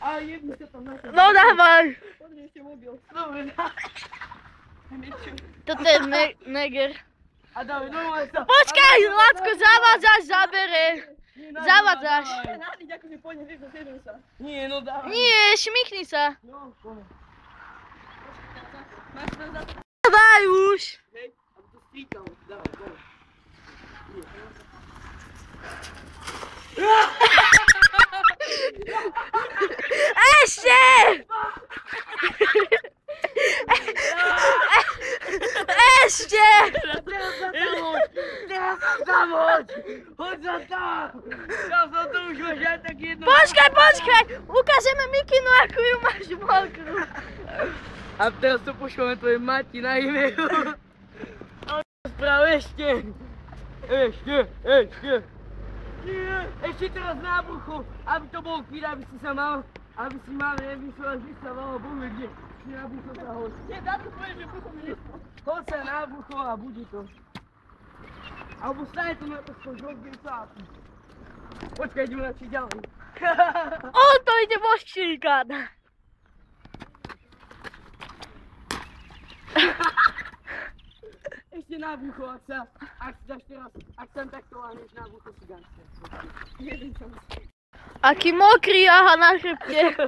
A jedni sa tam na to. No dávaj. Podri ešte mobil. Dobre, dávaj. Toto je neger. A dávaj, normálne sa. Počkaj, Lacko, zavádzaš, zabere. Zavádzaš. Nádiť, ako si pôjde, vieš, zasiedem sa. Nie, no dávaj. Nie, šmikni sa. No, poď. Máš to za to. Dávaj už. Hej, aby to stríkal. Dávaj, dávaj. Ešte! Ešte! Teraz sa tam hoď! Hoď sa tam! Ja som to už máš aj tak jedno... Počkaj! Ukážeme Mikinu, ako ju máš mokrú. A teraz to pošleme tvojej mati na e-mailu. Správ ešte! Ešte teraz nábuchu, aby to bol kvír, aby si sa mal, aby si mal nevyšlo, že sa malo Bohu, kde si nábucho sa hoď. Nie, dá to poviem, že bucho mi nešlo. Hoď sa nábucho a bude to. Alebo stane to na to skožovke sátu. Počkaj, ideme na či ďalej. On to ide vo štíkať. Ešte nábucho, ak si dáš teraz, ak sa takto láhneš nábucho, si dáš. Jeden čas. Aký mokrý, aha, na chrbte.